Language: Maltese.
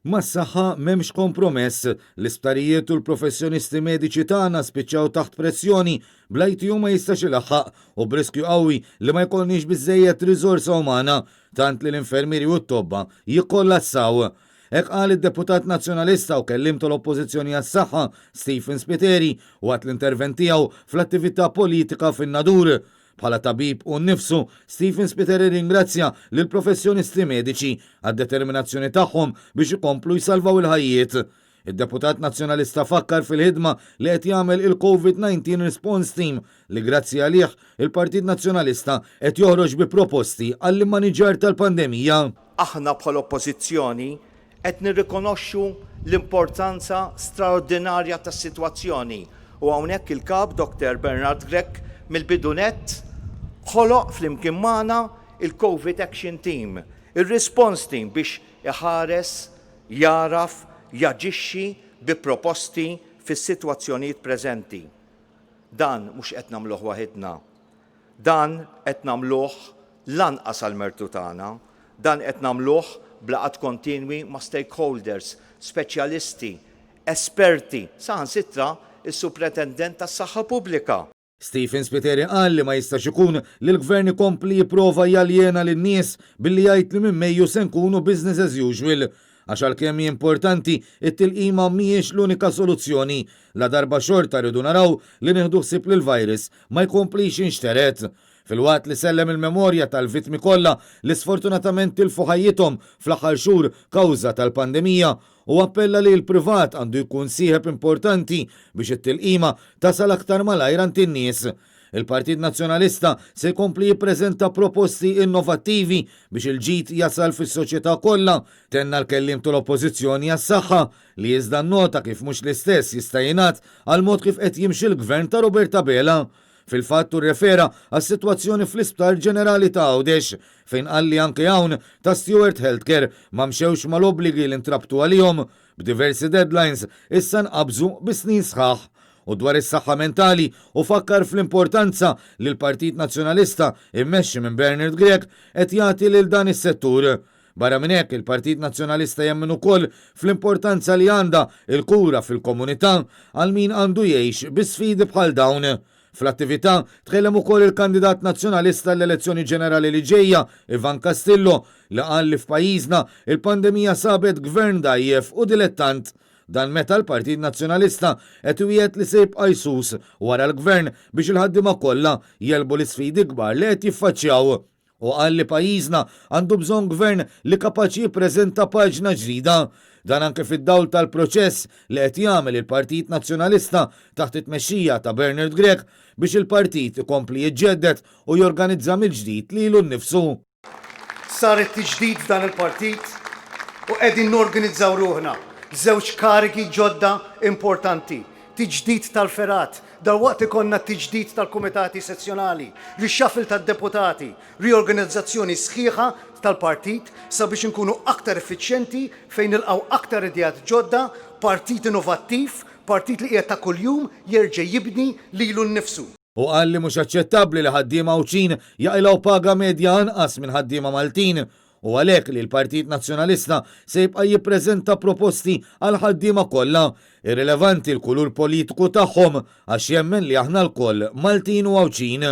Mas-saħħa m'hemmx kompromess, l-isptarijiet u l-professjonisti mediċi tagħna spiċċaw taħt pressjoni bl-ITU ma jistax ilaħħaq u b'riskju qawwi li ma jkollniex biżejjed riżorsa umana tant li l-infermieri u t-tobba jikkollassaw. Hekk qal id-deputat nazzjonalista u kellim tal-Oppożizzjoni għas-Saħħa Stephen Spiteri waqt l-intervent tiegħu fl-attività politika fin-Nadur. Bħala tabib u nnifsu, Stephen Spiteri ringrazzja lil professjonisti mediċi għad-determinazzjoni tagħhom biex ikomplu jsalvaw il-ħajjiet. Id-deputat nazzjonalista fakkar fil-ħidma li qed jagħmel il-COVID-19 Response Team li grazzi għalih il-Partit Nazzjonalista qed joħroġ bi proposti għall-immaniġġar tal-pandemija. Aħna bħala oppożizzjoni qed nirrikonoxxu l-importanza straordinarja tas-sitwazzjoni u hawnhekk il-kap Dr. Bernard Grech mill-bidunet ħoloq flimkien magħna il-COVID Action Team, il-Response Team biex iħares, jaraf, jaġixxi bi proposti fis-sitwazzjonijiet preżenti. Dan mhux qed nagħmluh waħedna. Dan qed nagħmluh lanqas għall-mertu tagħna, dan qed nagħmluh blaqat kontinwi ma' stakeholders, speċjalisti, esperti, saħansitra is-Supretendent tas-Saħħa Pubblika. Stephen Spiteri qal li ma jistax ikun li l-gvern ikompli jipprova jaljena lin-nies billi jgħid li minn Mejju se nkunu business as usual. Għax għalkemm importanti it-tilqima mhijiex l-unika soluzzjoni, la darba xorta rridu naraw li nieħdu ħsieb li l-virus ma jkomplix inxteret. Fil-waqt li sellem il-memorja tal-vittmi kollha li sfortunatament tilfu ħajjithom fl-aħħar xhur kawża tal-pandemija u appella li l-privat għandu jkun sieħeb importanti biex it-tilqima tasal aktar malajr għand in-nies. Il-Partit Nazzjonalista se jkompli jippreżenta proposti innovattivi biex il-ġid jasal fis-soċjetà kollha, tenna l-kellim tal-Oppożizzjoni għas-saħħa li iżda nota kif mhux l-istess jista' jingħad għal mod kif qed jimxi l-gvern ta' Roberta Bela. Fil-fatt rrefera għas-sitwazzjoni fl-Isptar Ġenerali ta' Għawdex fejn qal li anke hawn ta' Stewart Healthcare ma mxewx mal-obbligi li ntrabtu għalihom b'diversi deadlines issa nqabżu bis-snin sħaħ. U dwar is-saħħa mentali u fakkar fl-importanza li l-Partit Nazzjonalista immexxi minn Bernard Grech qed jagħti lil dan is-settur. Barra minn hekk il-Partit Nazzjonalista jemmen ukoll fl-importanza li għandha il-kura fil-komunità għal min għandu jgħix bi sfidi bħal dawn. Fl-attività tkellem ukoll il-kandidat nazzjonalista l-elezzjoni ġenerali li ġejja, Ivan Castillo, li qal li f'pajjiżna il-pandemija sabet gvern dajjef u dilettant. Dan meta l-Partit Nazzjonalista qed iwiegħed li se jibqa' jsus wara l-gvern biex il-ħaddiema kollha jelbu l-isfidi kbar li qed jiffaċċjaw. U qal li pajjiżna għandu bżonn gvern li kapaċi jippreżenta paġna ġdida. Dan anke fid-dawl tal-proċess li qed jagħmel il-Partit Nazzjonalista taħt it-tmexxija ta' Bernard Grech biex il-partit ikompli jiġġedded u jorganizza mill-ġdid lilu nnifsu. Sar it-tiġdid f'dan il-partit u qegħdin norganizzaw ruħna. Żewġ karigi ġodda importanti. Tiġdid tal-ferat, dalwaqt ikonna tiġdid tal-kumitati sezzjonali, rixxafil tad-deputati, riorganizzazzjoni sħiħa tal-partit sabiex inkunu aktar effiċjenti fejn nilqgħu aktar idejat ġodda, partit innovattiv, partit li qiegħed ta' kuljum jerġa' jibni lilu nnifsu. U qal li mhux aċċettabbli li ħaddiema Awċin jaqilgħu paga medja anqas minn ħaddiema Maltin. U għalhekk li l-Partit Nazzjonalista se jibqa' jippreżenta proposti għal ħaddiema kollha irrilevanti l-kulur politiku tagħhom għax jemmen li aħna lkoll Maltin u Awċin.